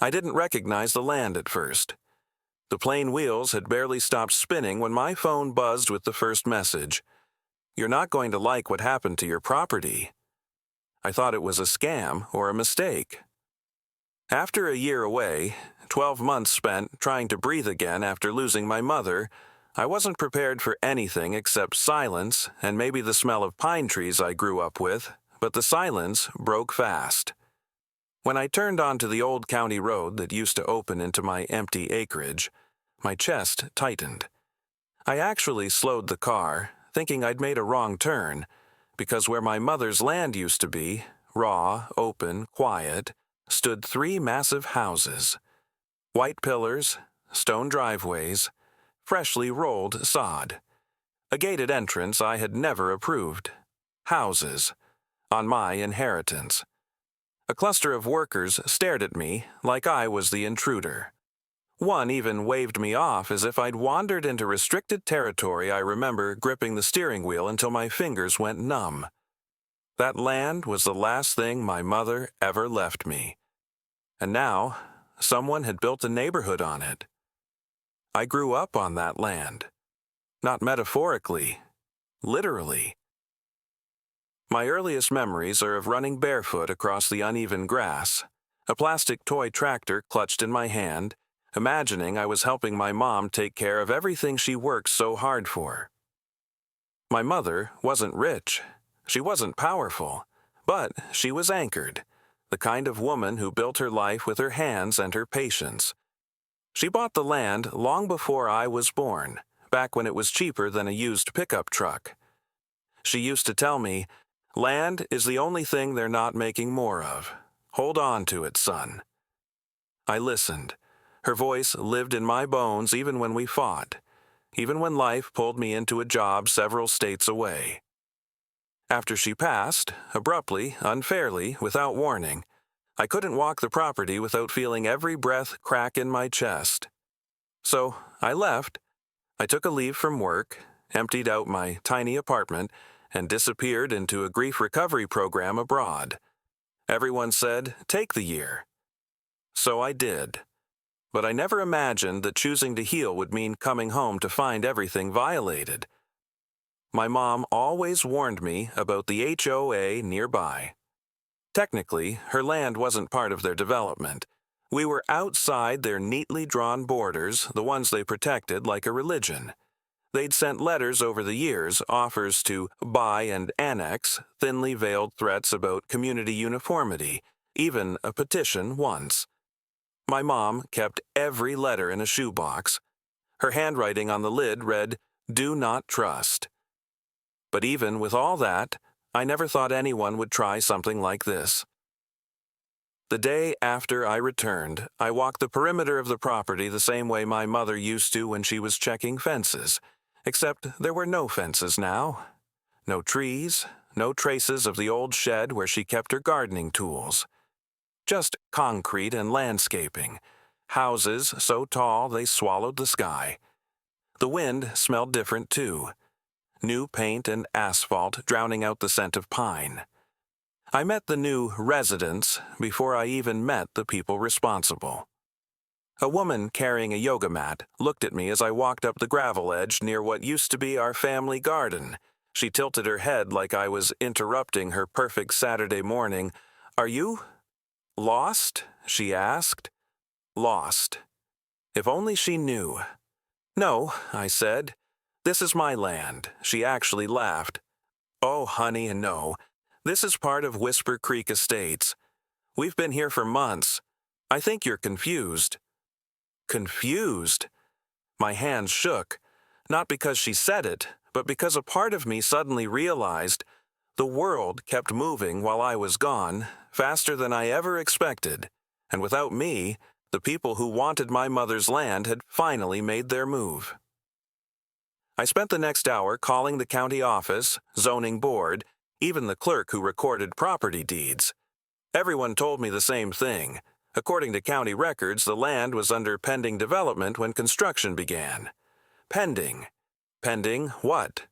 I didn't recognize the land at first. The plane wheels had barely stopped spinning when my phone buzzed with the first message. "You're not going to like what happened to your property." I thought it was a scam or a mistake. After a year away, 12 months spent trying to breathe again after losing my mother, I wasn't prepared for anything except silence and maybe the smell of pine trees I grew up with, but the silence broke fast. When I turned onto the old county road that used to open into my empty acreage, my chest tightened. I actually slowed the car, thinking I'd made a wrong turn, because where my mother's land used to be, raw, open, quiet, stood 3 massive houses. White pillars, stone driveways, freshly rolled sod. A gated entrance I had never approved. Houses. On my inheritance. A cluster of workers stared at me like I was the intruder. One even waved me off as if I'd wandered into restricted territory. I remember gripping the steering wheel until my fingers went numb. That land was the last thing my mother ever left me. And now, someone had built a neighborhood on it. I grew up on that land. Not metaphorically, literally. My earliest memories are of running barefoot across the uneven grass, a plastic toy tractor clutched in my hand, imagining I was helping my mom take care of everything she worked so hard for. My mother wasn't rich. She wasn't powerful, but she was anchored, the kind of woman who built her life with her hands and her patience. She bought the land long before I was born, back when it was cheaper than a used pickup truck. She used to tell me, "Land is the only thing they're not making more of. Hold on to it, son." I listened. Her voice lived in my bones even when we fought, even when life pulled me into a job several states away. After she passed, abruptly, unfairly, without warning, I couldn't walk the property without feeling every breath crack in my chest. So I left. I took a leave from work, emptied out my tiny apartment, and disappeared into a grief recovery program abroad. Everyone said, "Take the year." So I did. But I never imagined that choosing to heal would mean coming home to find everything violated. My mom always warned me about the HOA nearby. Technically, her land wasn't part of their development. We were outside their neatly drawn borders, the ones they protected like a religion. They'd sent letters over the years, offers to buy and annex, thinly veiled threats about community uniformity, even a petition once. My mom kept every letter in a shoebox. Her handwriting on the lid read, "Do not trust." But even with all that, I never thought anyone would try something like this. The day after I returned, I walked the perimeter of the property the same way my mother used to when she was checking fences. Except there were no fences now. No trees, no traces of the old shed where she kept her gardening tools. Just concrete and landscaping. Houses so tall they swallowed the sky. The wind smelled different too. New paint and asphalt drowning out the scent of pine. I met the new residents before I even met the people responsible. A woman carrying a yoga mat looked at me as I walked up the gravel edge near what used to be our family garden. She tilted her head like I was interrupting her perfect Saturday morning. "Are you lost?" she asked. Lost. If only she knew. "No," I said. "This is my land." She actually laughed. "Oh, honey, no. This is part of Whisper Creek Estates. We've been here for months. I think you're confused." Confused? My hands shook, not because she said it, but because a part of me suddenly realized the world kept moving while I was gone, faster than I ever expected, and without me, the people who wanted my mother's land had finally made their move. I spent the next hour calling the county office, zoning board, even the clerk who recorded property deeds. Everyone told me the same thing. According to county records, the land was under pending development when construction began. Pending. Pending what?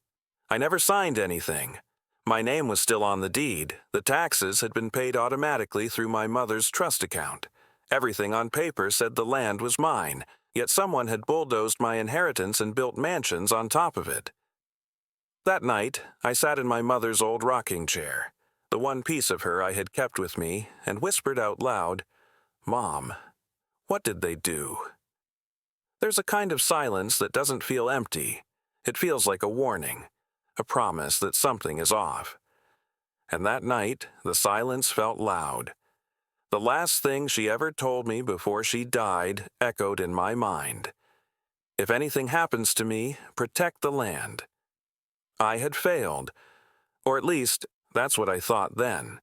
I never signed anything. My name was still on the deed. The taxes had been paid automatically through my mother's trust account. Everything on paper said the land was mine, yet someone had bulldozed my inheritance and built mansions on top of it. That night, I sat in my mother's old rocking chair, the one piece of her I had kept with me, and whispered out loud, "Mom, what did they do?" There's a kind of silence that doesn't feel empty. It feels like a warning, a promise that something is off. And that night, the silence felt loud. The last thing she ever told me before she died echoed in my mind. If anything happens to me, protect the land. I had failed, or at least that's what I thought then.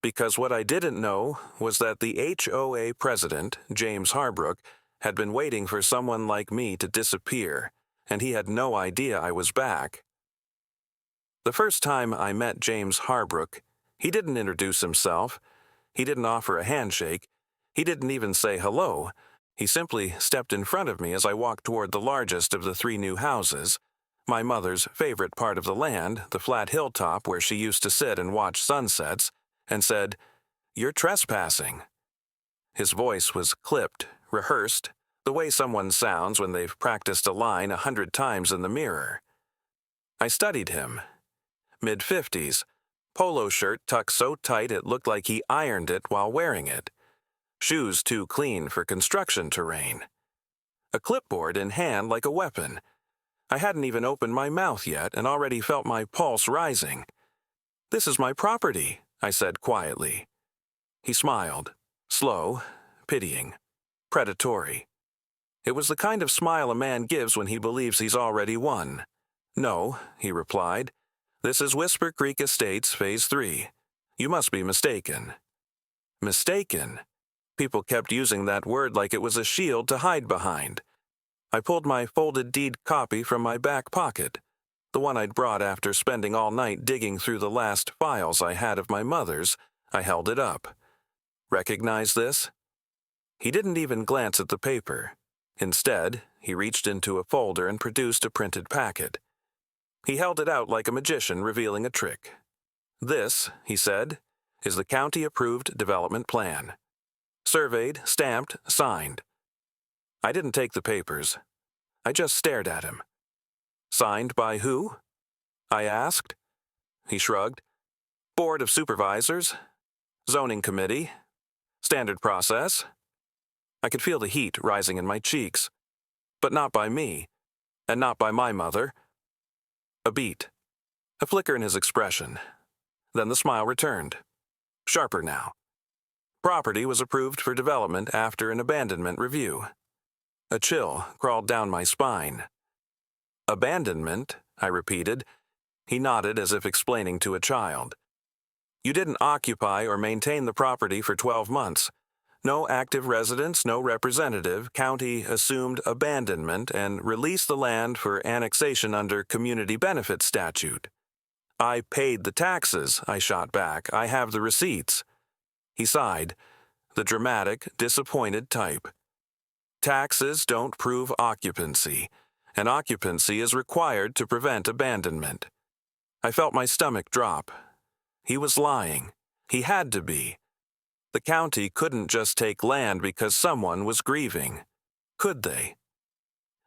Because what I didn't know was that the HOA president, James Harbrook, had been waiting for someone like me to disappear, and he had no idea I was back. The first time I met James Harbrook, he didn't introduce himself. He didn't offer a handshake. He didn't even say hello. He simply stepped in front of me as I walked toward the largest of the 3 new houses, my mother's favorite part of the land, the flat hilltop where she used to sit and watch sunsets, and said, "You're trespassing." His voice was clipped, rehearsed, the way someone sounds when they've practiced a line 100 times in the mirror. I studied him. Mid-50s, polo shirt tucked so tight it looked like he ironed it while wearing it. Shoes too clean for construction terrain. A clipboard in hand like a weapon. I hadn't even opened my mouth yet and already felt my pulse rising. "This is my property," I said quietly. He smiled, slow, pitying, predatory. It was the kind of smile a man gives when he believes he's already won. "No," he replied. "This is Whisper Creek Estates, Phase 3. You must be mistaken." Mistaken? People kept using that word like it was a shield to hide behind. I pulled my folded deed copy from my back pocket, the one I'd brought after spending all night digging through the last files I had of my mother's. I held it up. "Recognize this?" He didn't even glance at the paper. Instead, he reached into a folder and produced a printed packet. He held it out like a magician revealing a trick. "This," he said, "is the county-approved development plan. Surveyed, stamped, signed." I didn't take the papers. I just stared at him. "Signed by who?" I asked. He shrugged. "Board of Supervisors, Zoning Committee, standard process." I could feel the heat rising in my cheeks. But not by me, and not by my mother. A beat. A flicker in his expression. Then the smile returned. Sharper now. Property was approved for development after an abandonment review. A chill crawled down my spine. "Abandonment?" I repeated. He nodded as if explaining to a child. "You didn't occupy or maintain the property for 12 months. No active residents, no representative. County assumed abandonment and released the land for annexation under Community Benefit Statute." "I paid the taxes," I shot back. "I have the receipts." He sighed, the dramatic, disappointed type. "Taxes don't prove occupancy, and occupancy is required to prevent abandonment." I felt my stomach drop. He was lying. He had to be. The county couldn't just take land because someone was grieving. Could they?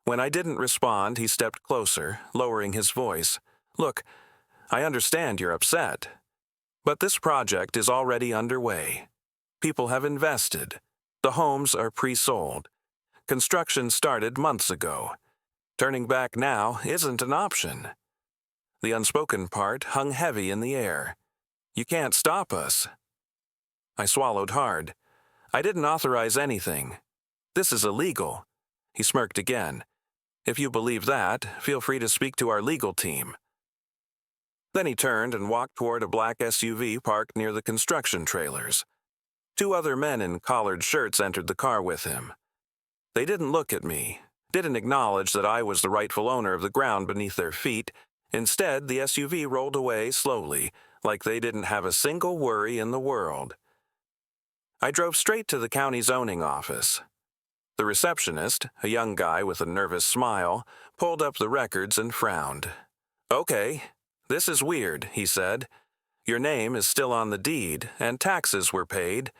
When I didn't respond, he stepped closer, lowering his voice. "Look, I understand you're upset. But this project is already underway. People have invested. The homes are pre-sold. Construction started months ago. Turning back now isn't an option." The unspoken part hung heavy in the air. "You can't stop us." I swallowed hard. "I didn't authorize anything. This is illegal." He smirked again. "If you believe that, feel free to speak to our legal team." Then he turned and walked toward a black SUV parked near the construction trailers. 2 other men in collared shirts entered the car with him. They didn't look at me, didn't acknowledge that I was the rightful owner of the ground beneath their feet. Instead, the SUV rolled away slowly, like they didn't have a single worry in the world. I drove straight to the county zoning office. The receptionist, a young guy with a nervous smile, pulled up the records and frowned. "Okay, this is weird," he said. "Your name is still on the deed, and taxes were paid.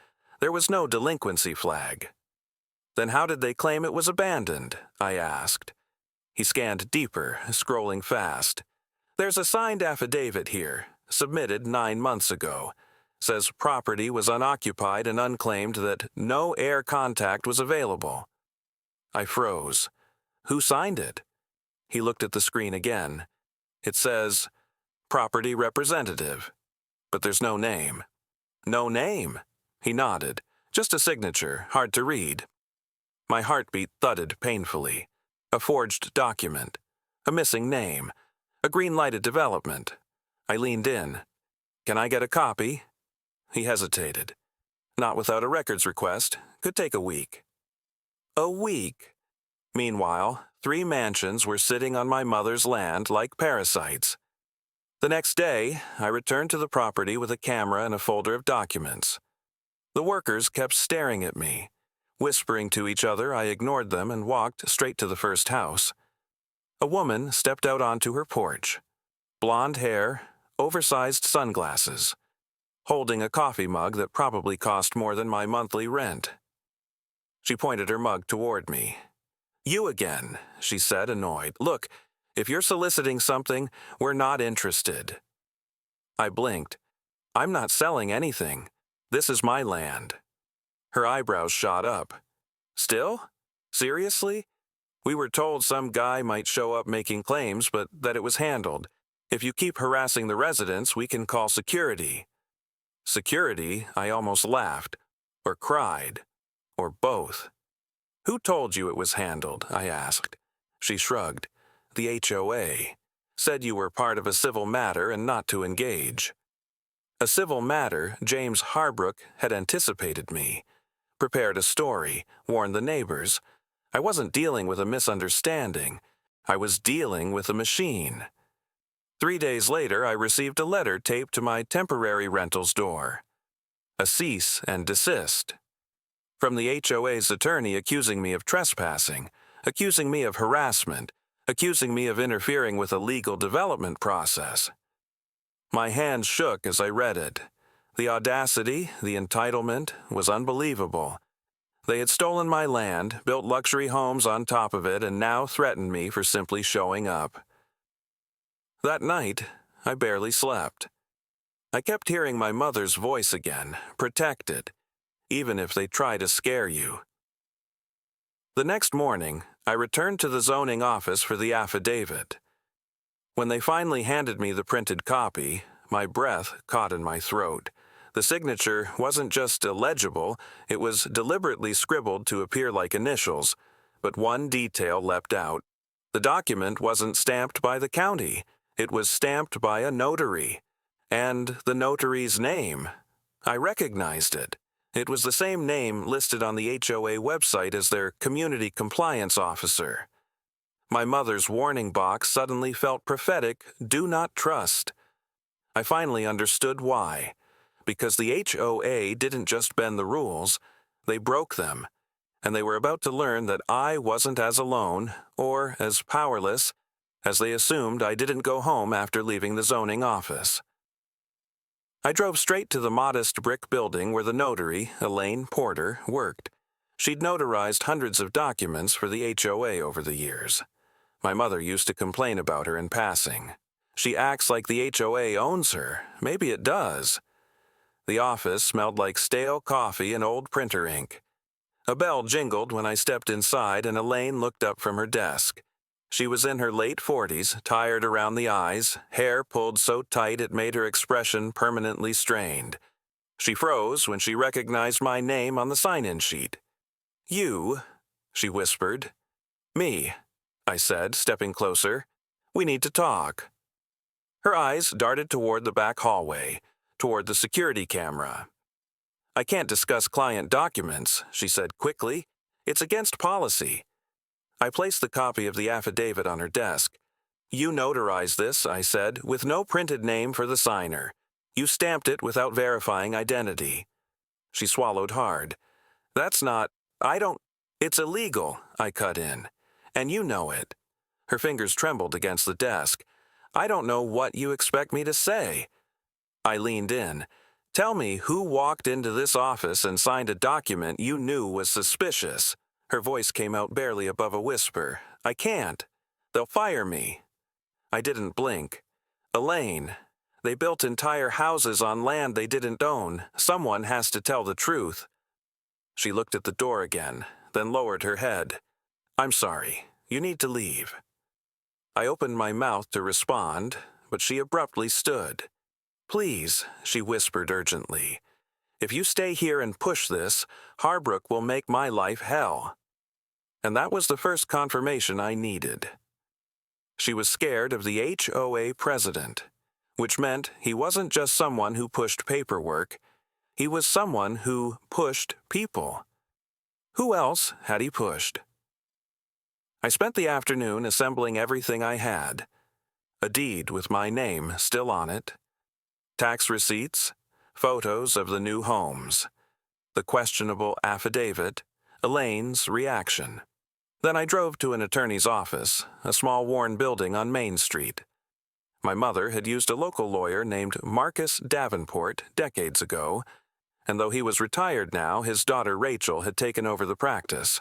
There was no delinquency flag. Then how did they claim it was abandoned? I asked. He scanned deeper, scrolling fast. There's a signed affidavit here, submitted 9 months ago. Says property was unoccupied and unclaimed, that no air contact was available. I froze. Who signed it? He looked at the screen again. It says, property representative. But there's no name. No name? He nodded. Just a signature, hard to read. My heartbeat thudded painfully. A forged document. A missing name. A green-lighted development. I leaned in. Can I get a copy? He hesitated. Not without a records request. Could take a week. A week? Meanwhile, 3 mansions were sitting on my mother's land like parasites. The next day, I returned to the property with a camera and a folder of documents. The workers kept staring at me. Whispering to each other, I ignored them and walked straight to the first house. A woman stepped out onto her porch. Blonde hair, oversized sunglasses, holding a coffee mug that probably cost more than my monthly rent. She pointed her mug toward me. You again, she said, annoyed. Look, if you're soliciting something, we're not interested. I blinked. I'm not selling anything. This is my land. Her eyebrows shot up. Still? Seriously? We were told some guy might show up making claims, but that it was handled. If you keep harassing the residents, we can call security. Security? I almost laughed. Or cried. Or both. Who told you it was handled? I asked. She shrugged. The HOA. Said you were part of a civil matter and not to engage. A civil matter, James Harbrook had anticipated me. Prepared a story, warned the neighbors. I wasn't dealing with a misunderstanding. I was dealing with a machine. 3 days later, I received a letter taped to my temporary rental's door. A cease and desist. From the HOA's attorney accusing me of trespassing, accusing me of harassment, accusing me of interfering with a legal development process. My hands shook as I read it. The audacity, the entitlement, was unbelievable. They had stolen my land, built luxury homes on top of it, and now threatened me for simply showing up. That night, I barely slept. I kept hearing my mother's voice again, protected, even if they try to scare you. The next morning, I returned to the zoning office for the affidavit. When they finally handed me the printed copy, my breath caught in my throat. The signature wasn't just illegible, it was deliberately scribbled to appear like initials, but one detail leapt out. The document wasn't stamped by the county, it was stamped by a notary. And the notary's name. I recognized it. It was the same name listed on the HOA website as their community compliance officer. My mother's warning box suddenly felt prophetic, do not trust. I finally understood why. Because the HOA didn't just bend the rules, they broke them. And they were about to learn that I wasn't as alone, or as powerless, as they assumed I didn't go home after leaving the zoning office. I drove straight to the modest brick building where the notary, Elaine Porter, worked. She'd notarized hundreds of documents for the HOA over the years. My mother used to complain about her in passing. She acts like the HOA owns her. Maybe it does. The office smelled like stale coffee and old printer ink. A bell jingled when I stepped inside and Elaine looked up from her desk. She was in her late 40s, tired around the eyes, hair pulled so tight it made her expression permanently strained. She froze when she recognized my name on the sign-in sheet. You, she whispered. Me, I said, stepping closer. We need to talk. Her eyes darted toward the back hallway, toward the security camera. I can't discuss client documents, she said quickly. It's against policy. I placed the copy of the affidavit on her desk. You notarized this, I said, with no printed name for the signer. You stamped it without verifying identity. She swallowed hard. That's not, it's illegal, I cut in. And you know it. Her fingers trembled against the desk. I don't know what you expect me to say. I leaned in. Tell me who walked into this office and signed a document you knew was suspicious. Her voice came out barely above a whisper. I can't. They'll fire me. I didn't blink. Elaine, they built entire houses on land they didn't own. Someone has to tell the truth. She looked at the door again, then lowered her head. I'm sorry. You need to leave. I opened my mouth to respond, but she abruptly stood. Please, she whispered urgently. If you stay here and push this, Harbrook will make my life hell. And that was the first confirmation I needed. She was scared of the HOA president, which meant he wasn't just someone who pushed paperwork. He was someone who pushed people. Who else had he pushed? I spent the afternoon assembling everything I had. A deed with my name still on it, tax receipts, photos of the new homes, the questionable affidavit, Elaine's reaction. Then I drove to an attorney's office, a small worn building on Main Street. My mother had used a local lawyer named Marcus Davenport decades ago, and though he was retired now, his daughter Rachel had taken over the practice.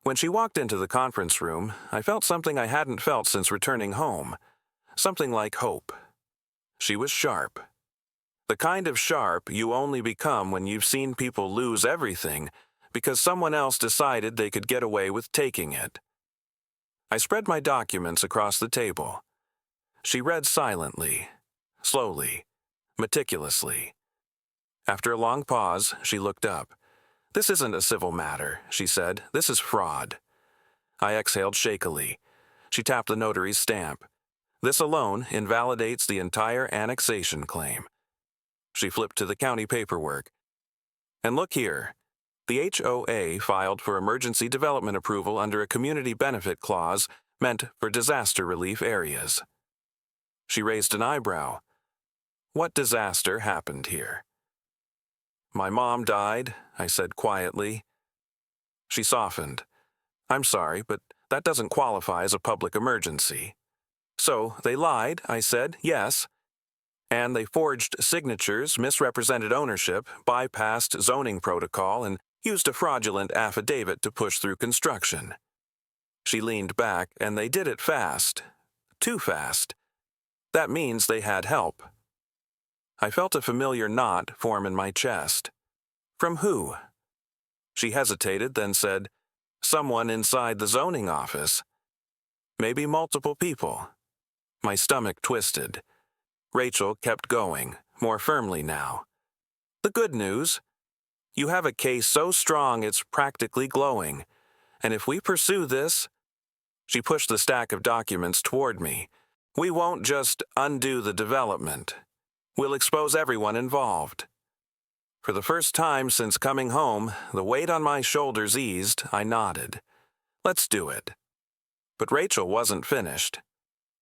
When she walked into the conference room, I felt something I hadn't felt since returning home, something like hope. She was sharp. The kind of sharp you only become when you've seen people lose everything because someone else decided they could get away with taking it. I spread my documents across the table. She read silently, slowly, meticulously. After a long pause, she looked up. This isn't a civil matter, she said. This is fraud. I exhaled shakily. She tapped the notary's stamp. This alone invalidates the entire annexation claim. She flipped to the county paperwork. And look here. The HOA filed for emergency development approval under a community benefit clause meant for disaster relief areas. She raised an eyebrow. What disaster happened here? My mom died, I said quietly. She softened. I'm sorry, but that doesn't qualify as a public emergency. So they lied, I said, yes. And they forged signatures, misrepresented ownership, bypassed zoning protocol, and used a fraudulent affidavit to push through construction. She leaned back, and they did it fast. Too fast. That means they had help. I felt a familiar knot form in my chest. From who? She hesitated, then said, someone inside the zoning office. Maybe multiple people. My stomach twisted. Rachel kept going, more firmly now. The good news? You have a case so strong it's practically glowing. And if we pursue this... She pushed the stack of documents toward me. We won't just undo the development. We'll expose everyone involved. For the first time since coming home, the weight on my shoulders eased. I nodded. Let's do it. But Rachel wasn't finished.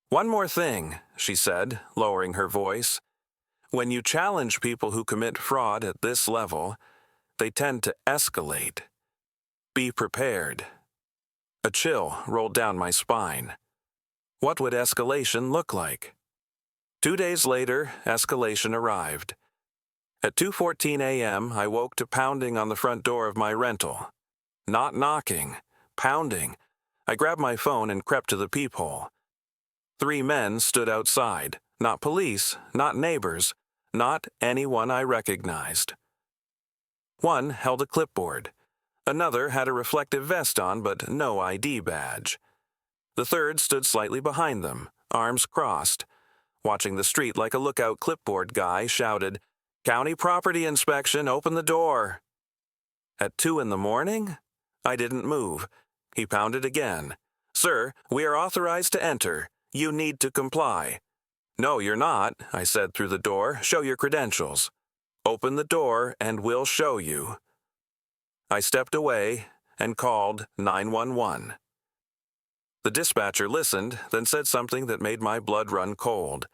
One more thing, she said, lowering her voice. When you challenge people who commit fraud at this level, they tend to escalate. Be prepared. A chill rolled down my spine. What would escalation look like? 2 days later, escalation arrived. At 2:14 a.m., I woke to pounding on the front door of my rental. Not knocking, pounding. I grabbed my phone and crept to the peephole. 3 men stood outside, not police, not neighbors, not anyone I recognized. One held a clipboard. Another had a reflective vest on but no ID badge. The third stood slightly behind them, arms crossed. Watching the street like a lookout clipboard guy shouted, "County property inspection, open the door." At 2 in the morning? I didn't move. He pounded again. "Sir, we are authorized to enter. You need to comply." "No, you're not," I said through the door. "Show your credentials." "Open the door and we'll show you." I stepped away and called 911. The dispatcher listened, then said something that made my blood run cold.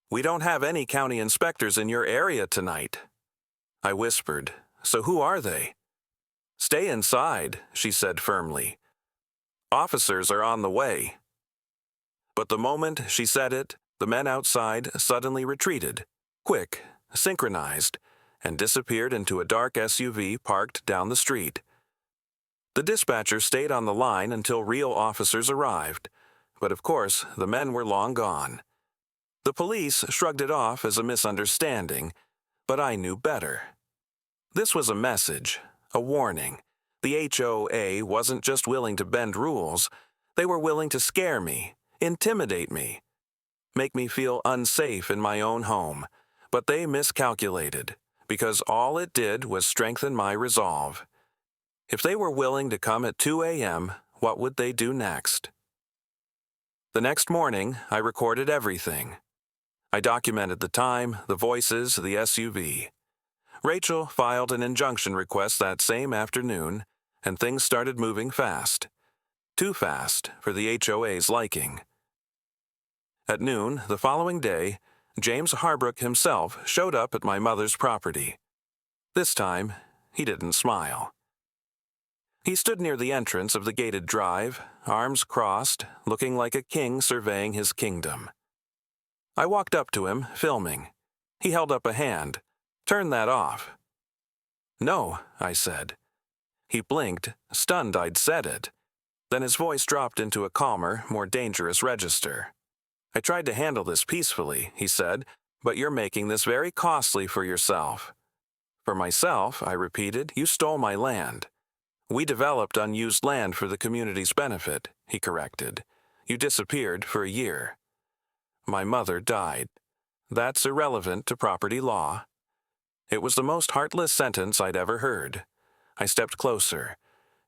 "We don't have any county inspectors in your area tonight." I whispered, "So who are they?" "Stay inside," she said firmly. "Officers are on the way." But the moment she said it, the men outside suddenly retreated. Quick, synchronized, and disappeared into a dark SUV parked down the street. The dispatcher stayed on the line until real officers arrived, but of course the men were long gone. The police shrugged it off as a misunderstanding, but I knew better. This was a message, a warning. The HOA wasn't just willing to bend rules, they were willing to scare me, intimidate me, make me feel unsafe in my own home. But they miscalculated, because all it did was strengthen my resolve. If they were willing to come at 2 a.m., what would they do next? The next morning, I recorded everything. I documented the time, the voices, the SUV. Rachel filed an injunction request that same afternoon, and things started moving fast. Too fast for the HOA's liking. At noon the following day, James Harbrook himself showed up at my mother's property. This time, he didn't smile. He stood near the entrance of the gated drive, arms crossed, looking like a king surveying his kingdom. I walked up to him, filming. He held up a hand. "Turn that off." "No," I said. He blinked, stunned I'd said it. Then his voice dropped into a calmer, more dangerous register. "I tried to handle this peacefully," he said, "but you're making this very costly for yourself." "For myself," I repeated, "you stole my land." "We developed unused land for the community's benefit," he corrected. "You disappeared for a year." "My mother died. That's irrelevant to property law." It was the most heartless sentence I'd ever heard. I stepped closer.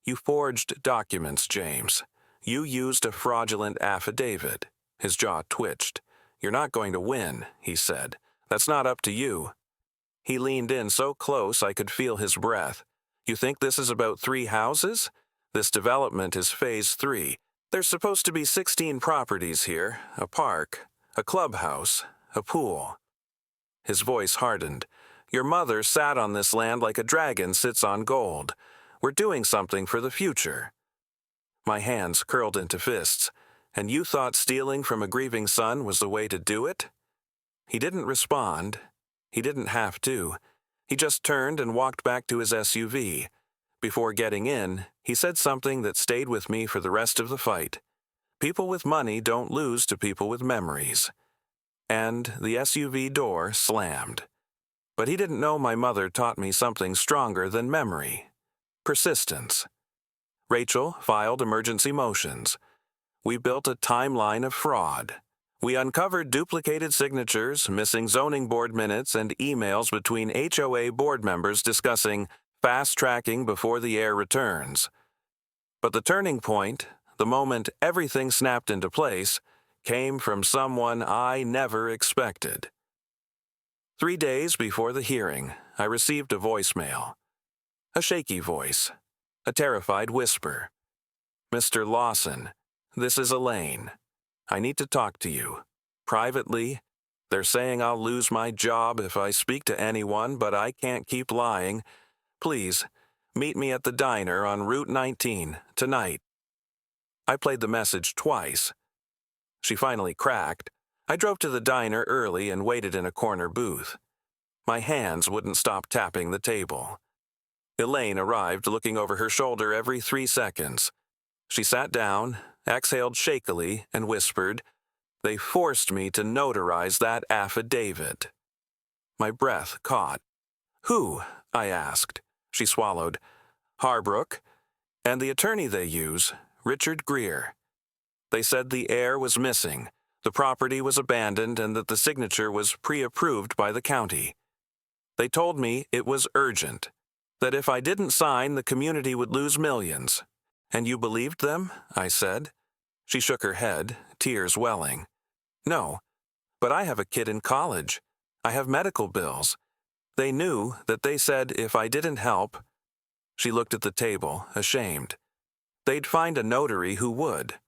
"You forged documents, James. You used a fraudulent affidavit." His jaw twitched. "You're not going to win," he said. "That's not up to you." He leaned in so close I could feel his breath. "You think this is about 3 houses? This development is phase 3. There's supposed to be 16 properties here, a park, a clubhouse, a pool." His voice hardened. "Your mother sat on this land like a dragon sits on gold. We're doing something for the future." My hands curled into fists. "And you thought stealing from a grieving son was the way to do it?" He didn't respond. He didn't have to. He just turned and walked back to his SUV. Before getting in, he said something that stayed with me for the rest of the fight. People with money don't lose to people with memories. And the SUV door slammed. But he didn't know my mother taught me something stronger than memory. Persistence. Rachel filed emergency motions. We built a timeline of fraud. We uncovered duplicated signatures, missing zoning board minutes, and emails between HOA board members discussing fast-tracking before the heir returns. But the turning point, the moment everything snapped into place, came from someone I never expected. 3 days before the hearing, I received a voicemail. A shaky voice, a terrified whisper. "Mr. Lawson, this is Elaine. I need to talk to you. Privately. They're saying I'll lose my job if I speak to anyone, but I can't keep lying. Please, meet me at the diner on Route 19, tonight." I played the message twice. She finally cracked. I drove to the diner early and waited in a corner booth. My hands wouldn't stop tapping the table. Elaine arrived looking over her shoulder every 3 seconds. She sat down, exhaled shakily, and whispered, "They forced me to notarize that affidavit." My breath caught. "Who?" I asked. She swallowed. "Harbrook. And the attorney they use, Richard Greer. They said the heir was missing, the property was abandoned, and that the signature was pre-approved by the county. They told me it was urgent, that if I didn't sign, the community would lose millions." "And you believed them?" I said. She shook her head, tears welling. "No, but I have a kid in college. I have medical bills. They knew that they said if I didn't help—" She looked at the table, ashamed. "They'd find a notary who would."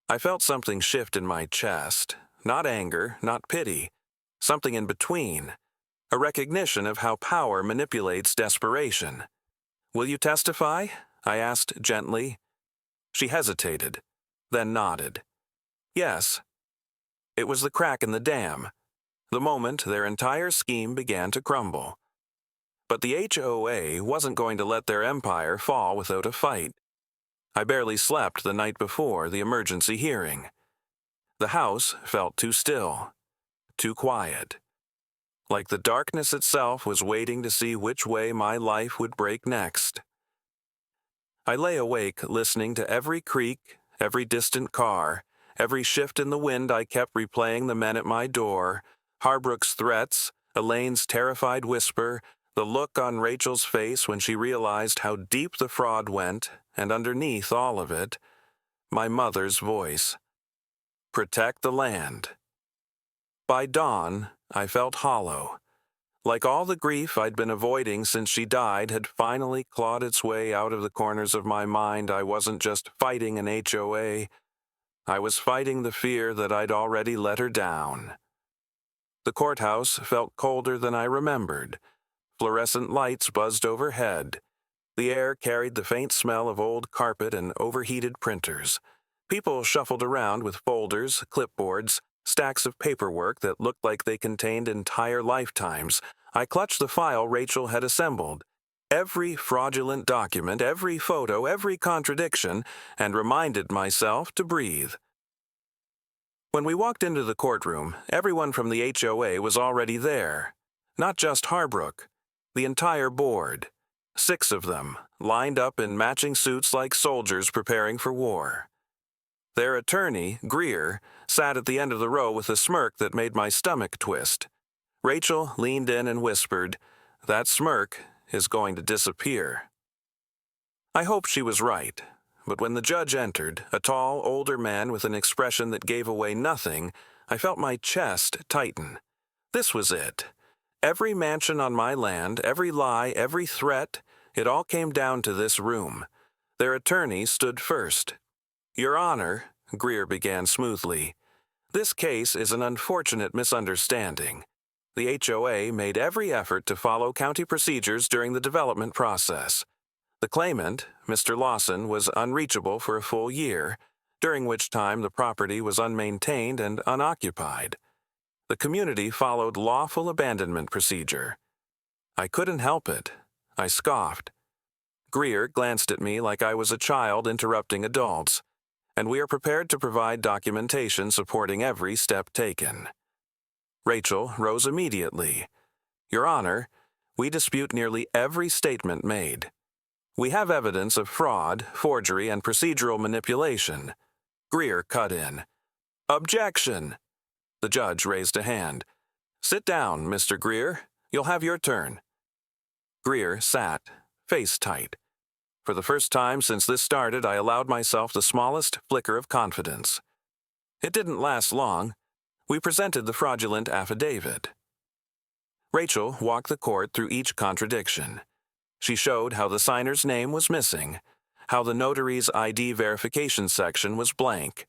I felt something shift in my chest, not anger, not pity, something in between, a recognition of how power manipulates desperation. "Will you testify?" I asked gently. She hesitated, then nodded. "Yes." It was the crack in the dam. the moment their entire scheme began to crumble. But the HOA wasn't going to let their empire fall without a fight. I barely slept the night before the emergency hearing. The house felt too still, too quiet. Like the darkness itself was waiting to see which way my life would break next. I lay awake listening to every creak, every distant car, every shift in the wind. I kept replaying the men at my door, Harbrook's threats, Elaine's terrified whisper, the look on Rachel's face when she realized how deep the fraud went, and underneath all of it, my mother's voice. Protect the land. By dawn, I felt hollow. Like all the grief I'd been avoiding since she died had finally clawed its way out of the corners of my mind. I wasn't just fighting an HOA. I was fighting the fear that I'd already let her down. The courthouse felt colder than I remembered. Fluorescent lights buzzed overhead. The air carried the faint smell of old carpet and overheated printers. People shuffled around with folders, clipboards, stacks of paperwork that looked like they contained entire lifetimes. I clutched the file Rachel had assembled. Every fraudulent document, every photo, every contradiction, and reminded myself to breathe. When we walked into the courtroom, everyone from the HOA was already there. Not just Harbrook. The entire board. 6 of them, lined up in matching suits like soldiers preparing for war. Their attorney, Greer, sat at the end of the row with a smirk that made my stomach twist. Rachel leaned in and whispered, "That smirk is going to disappear." I hoped she was right, but when the judge entered, a tall, older man with an expression that gave away nothing, I felt my chest tighten. This was it. Every mansion on my land, every lie, every threat, it all came down to this room. Their attorney stood first. "Your Honor," Greer began smoothly, "this case is an unfortunate misunderstanding. The HOA made every effort to follow county procedures during the development process. The claimant, Mr. Lawson, was unreachable for a full year, during which time the property was unmaintained and unoccupied. The community followed lawful abandonment procedure. I couldn't help it. I scoffed. Greer glanced at me like I was a child interrupting adults, and we are prepared to provide documentation supporting every step taken." Rachel rose immediately. "Your Honor, we dispute nearly every statement made. We have evidence of fraud, forgery, and procedural manipulation." Greer cut in. "Objection!" The judge raised a hand. "Sit down, Mr. Greer. You'll have your turn." Greer sat, face tight. For the first time since this started, I allowed myself the smallest flicker of confidence. It didn't last long. We presented the fraudulent affidavit. Rachel walked the court through each contradiction. She showed how the signer's name was missing, how the notary's ID verification section was blank,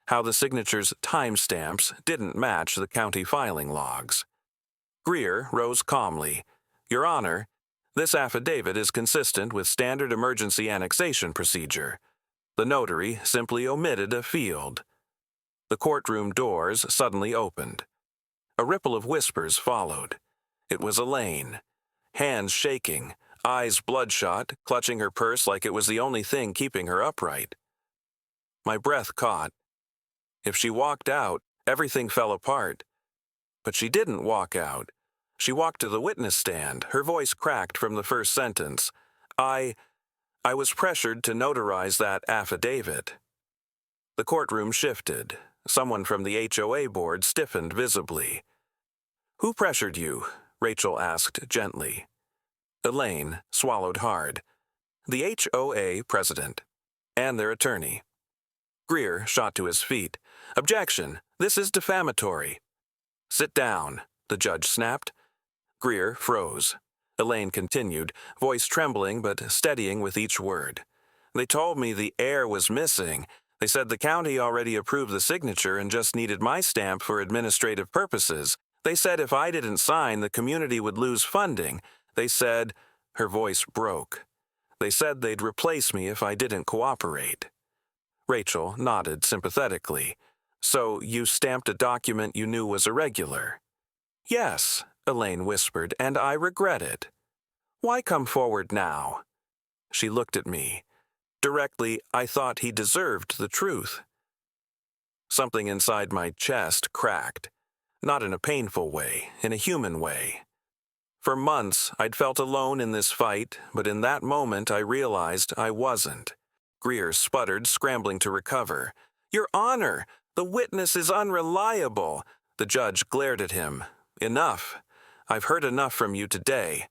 how the signature's timestamps didn't match the county filing logs. Greer rose calmly. "Your Honor, this affidavit is consistent with standard emergency annexation procedure. The notary simply omitted a field." The courtroom doors suddenly opened. A ripple of whispers followed. It was Elaine. Hands shaking, eyes bloodshot, clutching her purse like it was the only thing keeping her upright. My breath caught. If she walked out, everything fell apart. But she didn't walk out. She walked to the witness stand, her voice cracked from the first sentence. I was pressured to notarize that affidavit." The courtroom shifted. Someone from the HOA board stiffened visibly. "Who pressured you?" Rachel asked gently. Elaine swallowed hard. "The HOA president and their attorney." Greer shot to his feet. "Objection! This is defamatory." "Sit down," the judge snapped. Greer froze. Elaine continued, voice trembling but steadying with each word. "They told me the heir was missing. They said the county already approved the signature and just needed my stamp for administrative purposes. They said if I didn't sign, the community would lose funding. They said—" her voice broke. "They said they'd replace me if I didn't cooperate." Rachel nodded sympathetically. "So you stamped a document you knew was irregular?" Yes, Elaine whispered, and I regret it. Why come forward now? She looked at me. Directly, I thought he deserved the truth. Something inside my chest cracked. Not in a painful way, in a human way. For months, I'd felt alone in this fight, but in that moment I realized I wasn't. Greer sputtered, scrambling to recover. Your Honor, the witness is unreliable. The judge glared at him. Enough. I've heard enough from you today.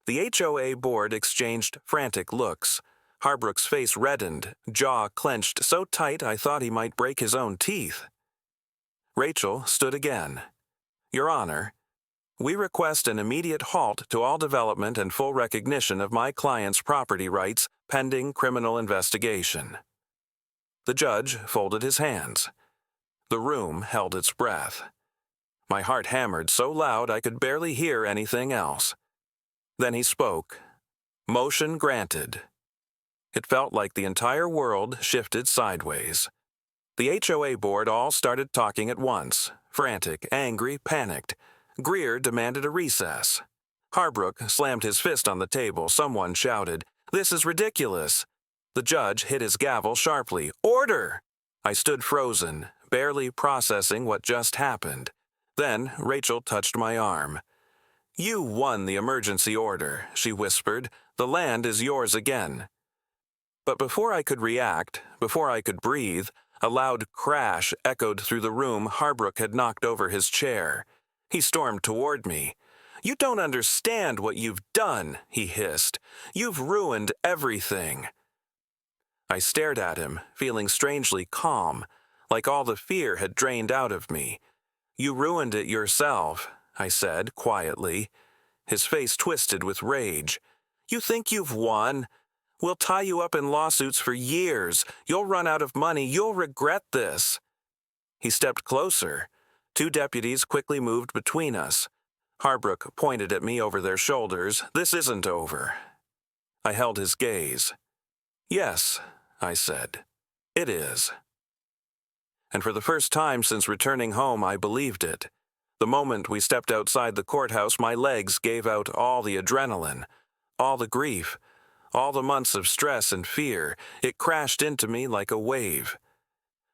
The HOA board exchanged frantic looks. Harbrook's face reddened, jaw clenched so tight I thought he might break his own teeth. Rachel stood again. Your Honor, we request an immediate halt to all development and full recognition of my client's property rights pending criminal investigation. The judge folded his hands. The room held its breath. My heart hammered so loud I could barely hear anything else. Then he spoke. Motion granted. It felt like the entire world shifted sideways. The HOA board all started talking at once, frantic, angry, panicked. Greer demanded a recess. Harbrook slammed his fist on the table. Someone shouted, "This is ridiculous." The judge hit his gavel sharply. Order! I stood frozen, barely processing what just happened. Then Rachel touched my arm. You won the emergency order, she whispered. The land is yours again. But before I could react, before I could breathe, a loud crash echoed through the room. Harbrook had knocked over his chair. He stormed toward me. You don't understand what you've done, he hissed. You've ruined everything. I stared at him, feeling strangely calm, like all the fear had drained out of me. You ruined it yourself, I said quietly. His face twisted with rage. You think you've won? We'll tie you up in lawsuits for years. You'll run out of money. You'll regret this. He stepped closer. 2 deputies quickly moved between us. Harbrook pointed at me over their shoulders. This isn't over. I held his gaze. Yes, I said. It is. And for the first time since returning home, I believed it. The moment we stepped outside the courthouse, my legs gave out all the adrenaline, all the grief, all the months of stress and fear. It crashed into me like a wave.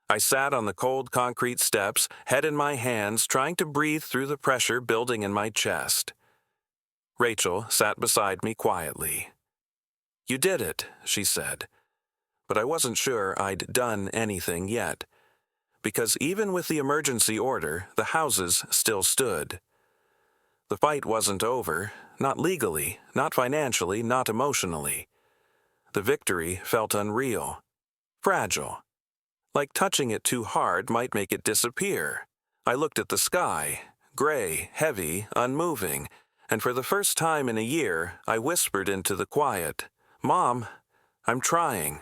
I sat on the cold concrete steps, head in my hands, trying to breathe through the pressure building in my chest. Rachel sat beside me quietly. You did it, she said. But I wasn't sure I'd done anything yet. Because even with the emergency order, the houses still stood. The fight wasn't over, not legally, not financially, not emotionally. The victory felt unreal, fragile. Like touching it too hard might make it disappear. I looked at the sky, gray, heavy, unmoving, and for the first time in a year, I whispered into the quiet, Mom, I'm trying.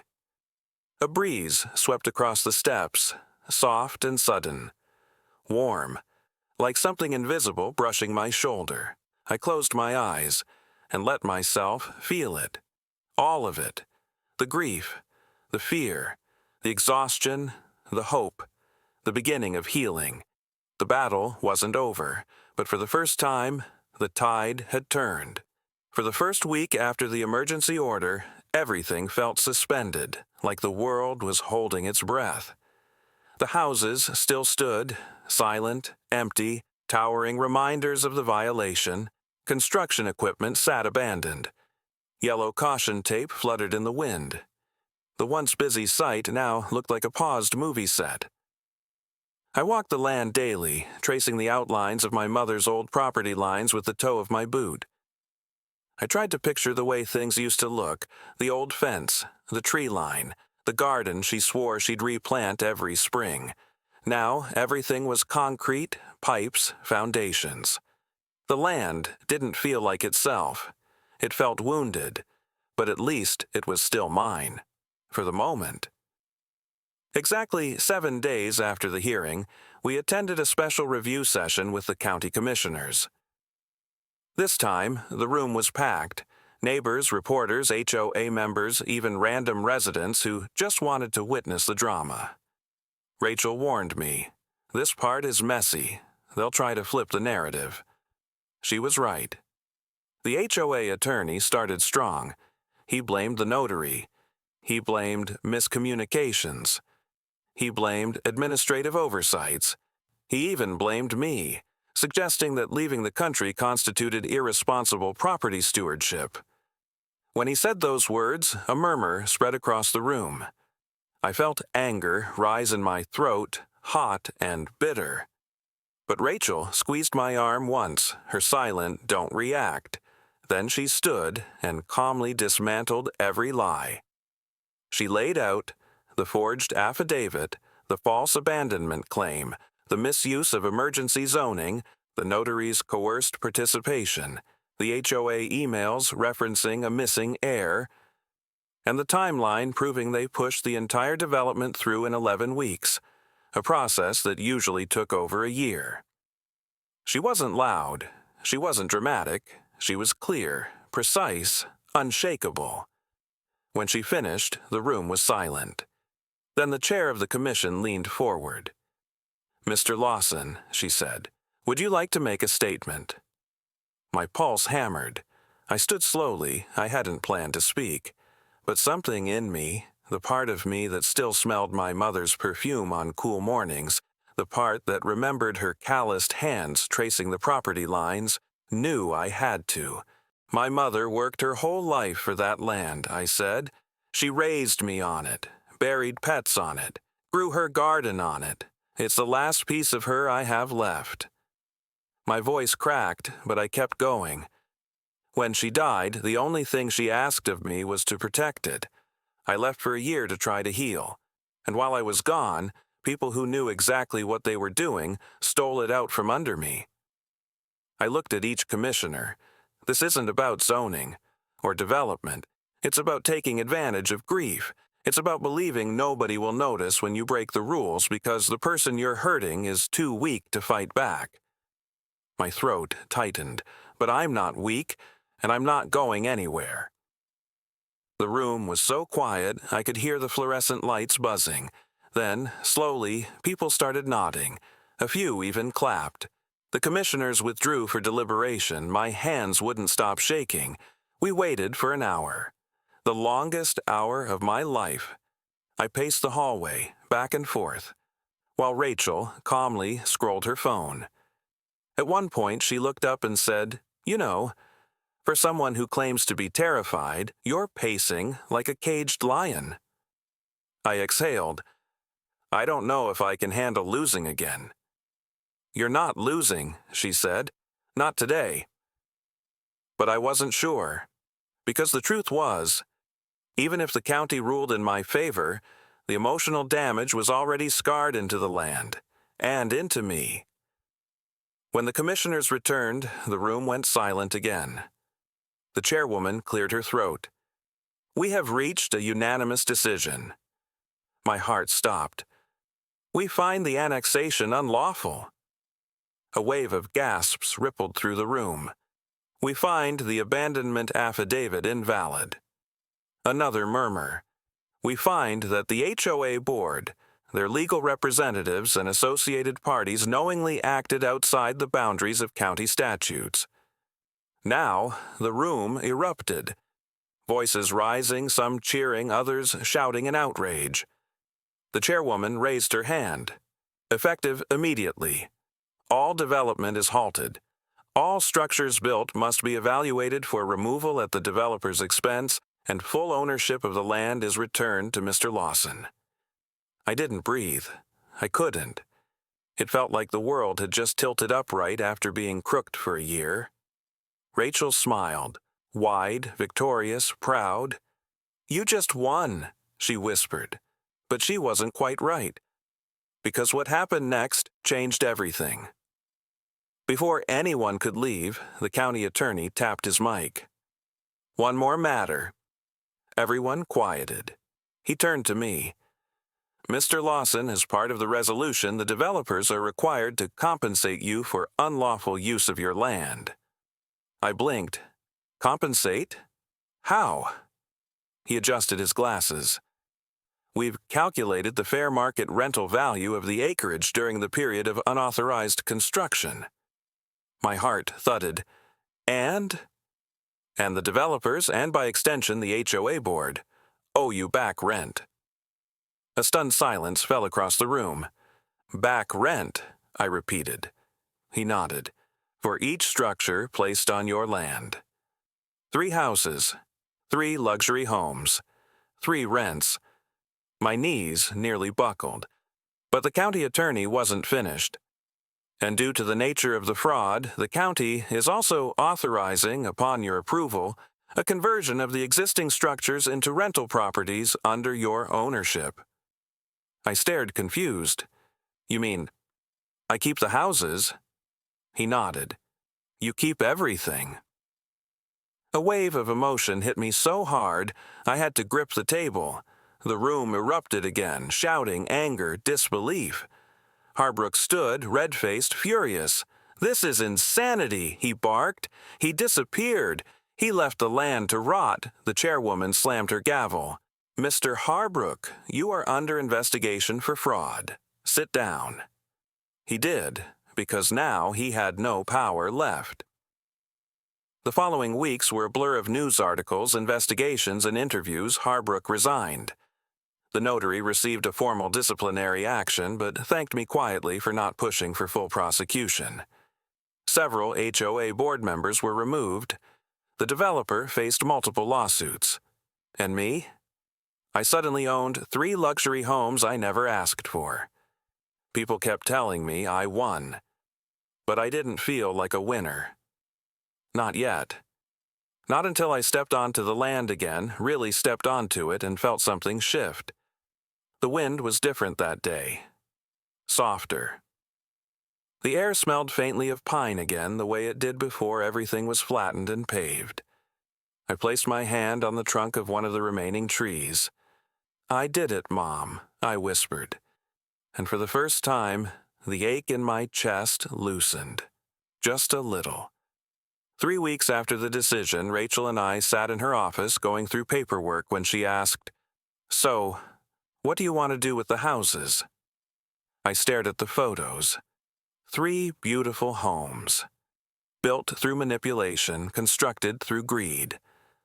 A breeze swept across the steps, soft and sudden, warm, like something invisible brushing my shoulder. I closed my eyes and let myself feel it. All of it. The grief, the fear, the exhaustion, the hope, the beginning of healing. The battle wasn't over, but for the first time, the tide had turned. For the first week after the emergency order, everything felt suspended, like the world was holding its breath. The houses still stood, silent, empty, towering reminders of the violation. Construction equipment sat abandoned. Yellow caution tape fluttered in the wind. The once busy site now looked like a paused movie set. I walked the land daily, tracing the outlines of my mother's old property lines with the toe of my boot. I tried to picture the way things used to look, the old fence, the tree line, the garden she swore she'd replant every spring. Now everything was concrete, pipes, foundations. The land didn't feel like itself. It felt wounded, but at least it was still mine. For the moment. Exactly 7 days after the hearing, we attended a special review session with the county commissioners. This time, the room was packed. Neighbors, reporters, HOA members, even random residents who just wanted to witness the drama. Rachel warned me, this part is messy. they'll try to flip the narrative. She was right. The HOA attorney started strong. He blamed the notary. He blamed miscommunications. He blamed administrative oversights. He even blamed me, suggesting that leaving the country constituted irresponsible property stewardship. When he said those words, a murmur spread across the room. I felt anger rise in my throat, hot and bitter. But Rachel squeezed my arm once, her silent "don't react." Then she stood and calmly dismantled every lie. She laid out the forged affidavit, the false abandonment claim, the misuse of emergency zoning, the notary's coerced participation, the HOA emails referencing a missing heir, and the timeline proving they pushed the entire development through in 11 weeks, a process that usually took over a year. She wasn't loud, she wasn't dramatic, she was clear, precise, unshakable. When she finished, the room was silent. Then the chair of the commission leaned forward. "Mr. Lawson," she said, "would you like to make a statement?" My pulse hammered. I stood slowly. I hadn't planned to speak. But something in me, the part of me that still smelled my mother's perfume on cool mornings, the part that remembered her calloused hands tracing the property lines, knew I had to. "My mother worked her whole life for that land," I said. "She raised me on it, buried pets on it, grew her garden on it. It's the last piece of her I have left." My voice cracked, but I kept going. When she died, the only thing she asked of me was to protect it. I left for a year to try to heal. And while I was gone, people who knew exactly what they were doing stole it out from under me. I looked at each commissioner. This isn't about zoning or development. It's about taking advantage of grief. It's about believing nobody will notice when you break the rules because the person you're hurting is too weak to fight back. My throat tightened, but I'm not weak, and I'm not going anywhere. The room was so quiet I could hear the fluorescent lights buzzing. Then, slowly, people started nodding. A few even clapped. The commissioners withdrew for deliberation. My hands wouldn't stop shaking. We waited for an hour. The longest hour of my life. I paced the hallway, back and forth, while Rachel calmly scrolled her phone. At one point, she looked up and said, "You know, for someone who claims to be terrified, you're pacing like a caged lion." I exhaled. "I don't know if I can handle losing again." "You're not losing," she said. "Not today." But I wasn't sure, because the truth was, even if the county ruled in my favor, the emotional damage was already scarred into the land, and into me. When the commissioners returned, the room went silent again. The chairwoman cleared her throat. "We have reached a unanimous decision." My heart stopped. "We find the annexation unlawful." A wave of gasps rippled through the room. "We find the abandonment affidavit invalid." Another murmur. "We find that the HOA board, their legal representatives and associated parties knowingly acted outside the boundaries of county statutes." Now, the room erupted. Voices rising, some cheering, others shouting in outrage. The chairwoman raised her hand. "Effective immediately. All development is halted. All structures built must be evaluated for removal at the developer's expense, and full ownership of the land is returned to Mr. Lawson." I didn't breathe. I couldn't. It felt like the world had just tilted upright after being crooked for a year. Rachel smiled, wide, victorious, proud. "You just won," she whispered. But she wasn't quite right, because what happened next changed everything. Before anyone could leave, the county attorney tapped his mic. "One more matter." Everyone quieted. He turned to me. "Mr. Lawson, as part of the resolution, the developers are required to compensate you for unlawful use of your land." I blinked. "Compensate? How?" He adjusted his glasses. We've calculated the fair market rental value of the acreage during the period of unauthorized construction. My heart thudded. And the developers, and by extension the HOA board, owe you back rent. A stunned silence fell across the room. Back rent, I repeated. He nodded. For each structure placed on your land. 3 houses, 3 luxury homes, 3 rents. My knees nearly buckled. But the county attorney wasn't finished. And due to the nature of the fraud, the county is also authorizing, upon your approval, a conversion of the existing structures into rental properties under your ownership. I stared confused. You mean, I keep the houses? He nodded. You keep everything. A wave of emotion hit me so hard, I had to grip the table. The room erupted again, shouting anger, disbelief. Harbrook stood, red-faced, furious. This is insanity, he barked. He disappeared. He left the land to rot. The chairwoman slammed her gavel. Mr. Harbrook, you are under investigation for fraud. Sit down. He did, because now he had no power left. The following weeks were a blur of news articles, investigations, and interviews. Harbrook resigned. The notary received a formal disciplinary action, but thanked me quietly for not pushing for full prosecution. Several HOA board members were removed. The developer faced multiple lawsuits. And me? I suddenly owned 3 luxury homes I never asked for. People kept telling me I won. But I didn't feel like a winner. Not yet. Not until I stepped onto the land again, really stepped onto it and felt something shift. The wind was different that day. Softer. The air smelled faintly of pine again, the way it did before everything was flattened and paved. I placed my hand on the trunk of one of the remaining trees. I did it, Mom, I whispered. And for the first time, the ache in my chest loosened. Just a little. 3 weeks after the decision, Rachel and I sat in her office going through paperwork when she asked, "So, what do you want to do with the houses?" I stared at the photos. 3 beautiful homes. Built through manipulation, constructed through greed.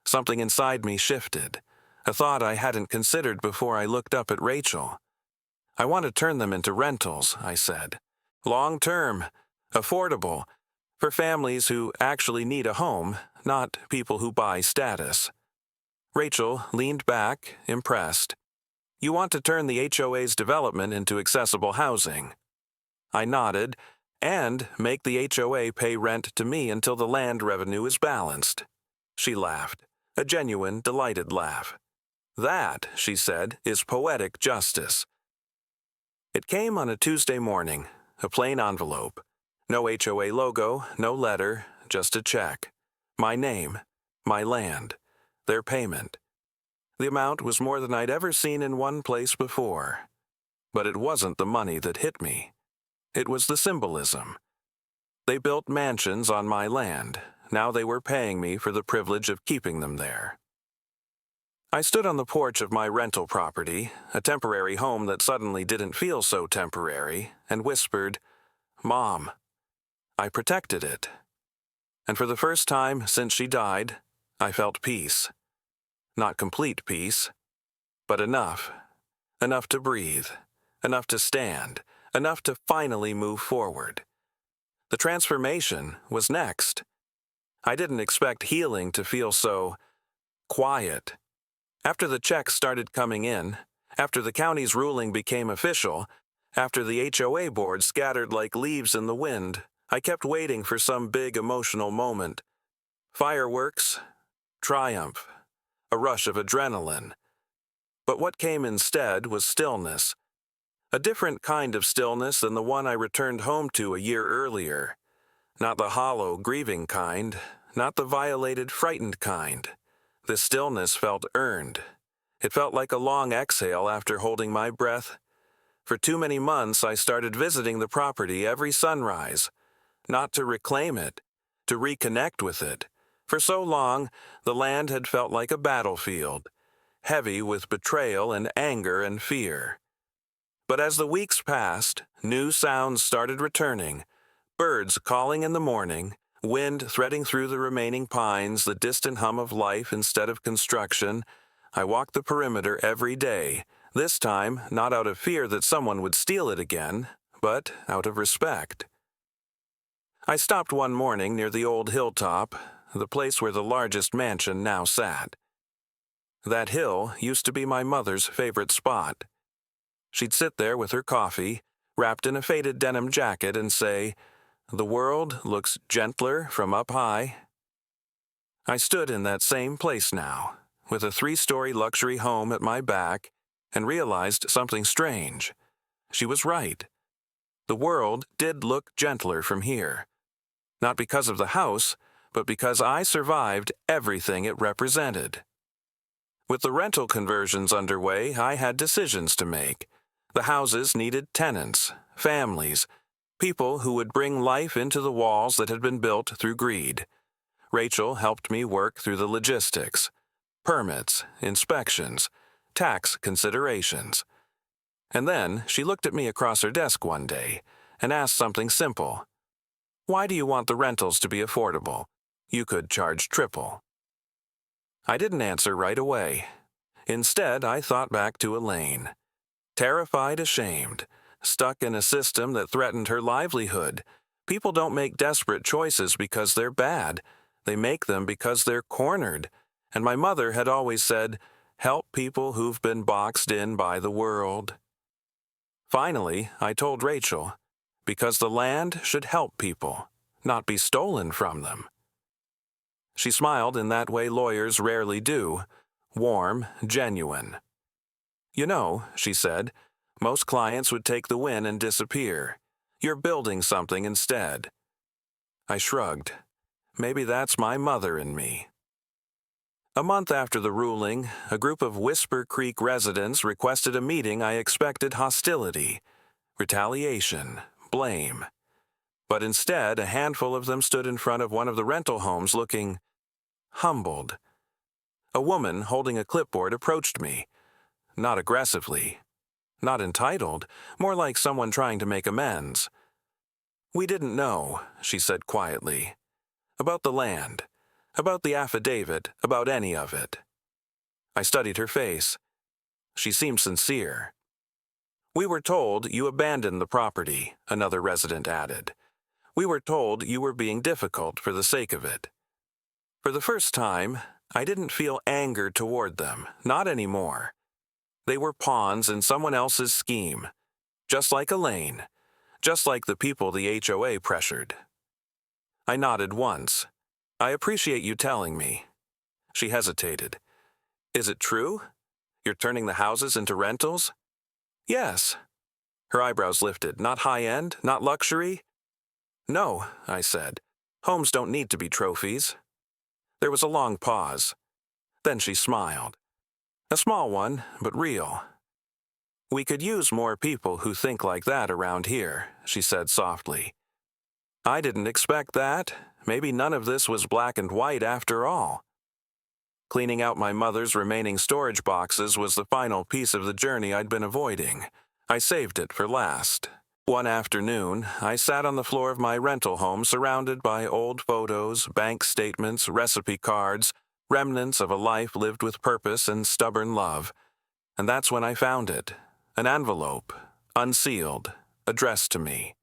Something inside me shifted. A thought I hadn't considered before I looked up at Rachel. I want to turn them into rentals, I said. Long-term, affordable, for families who actually need a home, not people who buy status. Rachel leaned back, impressed. You want to turn the HOA's development into accessible housing. I nodded, and make the HOA pay rent to me until the land revenue is balanced. She laughed, a genuine, delighted laugh. That, she said, is poetic justice. It came on a Tuesday morning, a plain envelope. No HOA logo, no letter, just a check. My name, my land, their payment. The amount was more than I'd ever seen in one place before. But it wasn't the money that hit me. It was the symbolism. They built mansions on my land. Now they were paying me for the privilege of keeping them there. I stood on the porch of my rental property, a temporary home that suddenly didn't feel so temporary, and whispered, "Mom." I protected it. And for the first time since she died, I felt peace. Not complete peace, but enough. Enough to breathe, enough to stand, enough to finally move forward. The transformation was next. I didn't expect healing to feel so quiet. After the checks started coming in, after the county's ruling became official, after the HOA board scattered like leaves in the wind, I kept waiting for some big emotional moment. Fireworks, triumph, a rush of adrenaline. But what came instead was stillness. A different kind of stillness than the one I returned home to a year earlier. Not the hollow, grieving kind, not the violated, frightened kind. The stillness felt earned. It felt like a long exhale after holding my breath. For too many months, I started visiting the property every sunrise. Not to reclaim it, to reconnect with it. For so long, the land had felt like a battlefield. heavy with betrayal and anger and fear. But as the weeks passed, new sounds started returning, birds calling in the morning, wind threading through the remaining pines, the distant hum of life instead of construction. I walked the perimeter every day, this time not out of fear that someone would steal it again, but out of respect. I stopped one morning near the old hilltop, the place where the largest mansion now sat. That hill used to be my mother's favorite spot. She'd sit there with her coffee, wrapped in a faded denim jacket, and say, "The world looks gentler from up high." I stood in that same place now, with a 3-story luxury home at my back, and realized something strange. She was right. The world did look gentler from here. Not because of the house, but because I survived everything it represented. With the rental conversions underway, I had decisions to make. The houses needed tenants, families, people who would bring life into the walls that had been built through greed. Rachel helped me work through the logistics, permits, inspections, tax considerations. And then she looked at me across her desk one day and asked something simple. "Why do you want the rentals to be affordable? You could charge triple." I didn't answer right away. Instead, I thought back to Elaine. Terrified, ashamed, stuck in a system that threatened her livelihood. People don't make desperate choices because they're bad. They make them because they're cornered. And my mother had always said, "Help people who've been boxed in by the world." Finally, I told Rachel, because the land should help people, not be stolen from them. She smiled in that way lawyers rarely do, warm, genuine. "You know," she said, "most clients would take the win and disappear. You're building something instead." I shrugged. Maybe that's my mother in me. A month after the ruling, a group of Whisper Creek residents requested a meeting. I expected hostility, retaliation, blame. But instead, a handful of them stood in front of one of the rental homes looking humbled. A woman holding a clipboard approached me. Not aggressively, not entitled, more like someone trying to make amends. "We didn't know," she said quietly, "about the land, about the affidavit, about any of it." I studied her face. She seemed sincere. "We were told you abandoned the property," another resident added. "We were told you were being difficult for the sake of it." For the first time, I didn't feel anger toward them, not anymore. They were pawns in someone else's scheme, just like Elaine, just like the people the HOA pressured. I nodded once. "I appreciate you telling me." She hesitated. "Is it true? You're turning the houses into rentals?" "Yes." Her eyebrows lifted. "Not high-end? Not luxury?" "No," I said. "Homes don't need to be trophies." There was a long pause. Then she smiled. A small one, but real. "We could use more people who think like that around here," she said softly. I didn't expect that. Maybe none of this was black and white after all. Cleaning out my mother's remaining storage boxes was the final piece of the journey I'd been avoiding. I saved it for last. One afternoon, I sat on the floor of my rental home surrounded by old photos, bank statements, recipe cards, remnants of a life lived with purpose and stubborn love. And that's when I found it. An envelope, unsealed, addressed to me.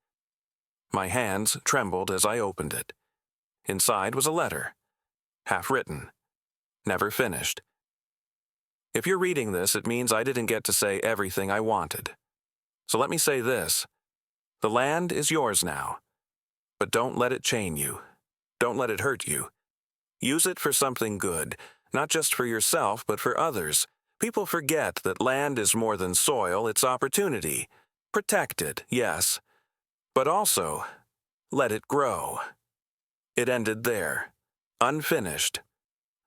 My hands trembled as I opened it. Inside was a letter. Half-written. Never finished. If you're reading this, it means I didn't get to say everything I wanted. So let me say this. The land is yours now. But don't let it chain you. Don't let it hurt you. Use it for something good, not just for yourself, but for others. People forget that land is more than soil, it's opportunity. Protect it, yes. But also, let it grow. It ended there. Unfinished.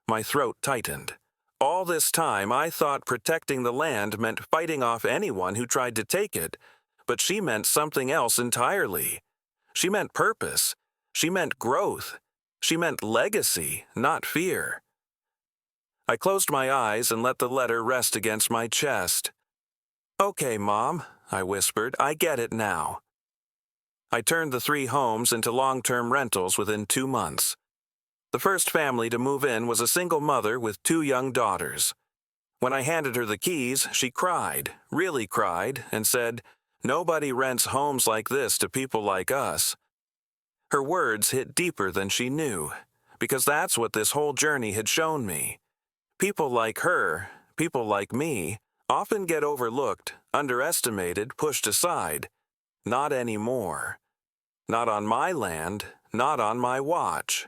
My throat tightened. All this time, I thought protecting the land meant fighting off anyone who tried to take it, but she meant something else entirely. She meant purpose. She meant growth. She meant legacy, not fear. I closed my eyes and let the letter rest against my chest. "Okay, Mom," I whispered, "I get it now." I turned the 3 homes into long-term rentals within 2 months. The first family to move in was a single mother with 2 young daughters. When I handed her the keys, she cried, really cried, and said, "Nobody rents homes like this to people like us." Her words hit deeper than she knew, because that's what this whole journey had shown me. People like her, people like me, often get overlooked, underestimated, pushed aside. Not anymore. Not on my land, not on my watch.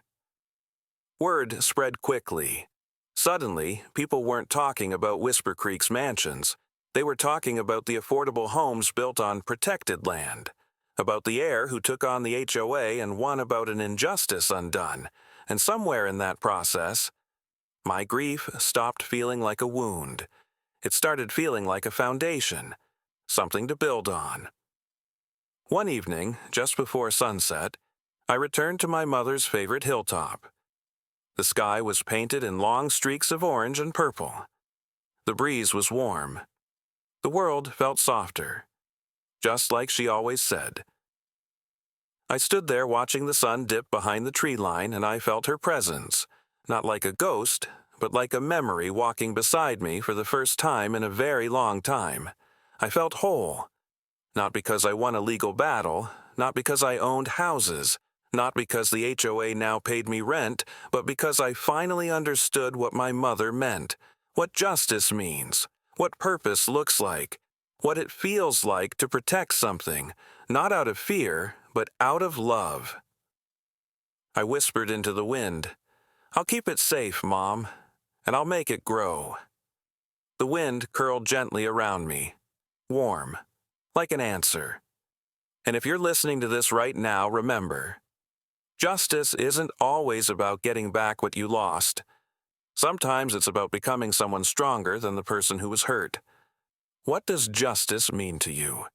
Word spread quickly. Suddenly, people weren't talking about Whisper Creek's mansions. They were talking about the affordable homes built on protected land, about the heir who took on the HOA and won about an injustice undone, and somewhere in that process, my grief stopped feeling like a wound. It started feeling like a foundation, something to build on. One evening, just before sunset, I returned to my mother's favorite hilltop. The sky was painted in long streaks of orange and purple. The breeze was warm. The world felt softer, just like she always said. I stood there watching the sun dip behind the tree line, and I felt her presence, not like a ghost, but like a memory walking beside me for the first time in a very long time. I felt whole, not because I won a legal battle, not because I owned houses, not because the HOA now paid me rent, but because I finally understood what my mother meant, what justice means, what purpose looks like, what it feels like to protect something, not out of fear, but out of love. I whispered into the wind, "I'll keep it safe, Mom, and I'll make it grow." The wind curled gently around me, warm, like an answer. And if you're listening to this right now, remember, justice isn't always about getting back what you lost. Sometimes it's about becoming someone stronger than the person who was hurt. What does justice mean to you?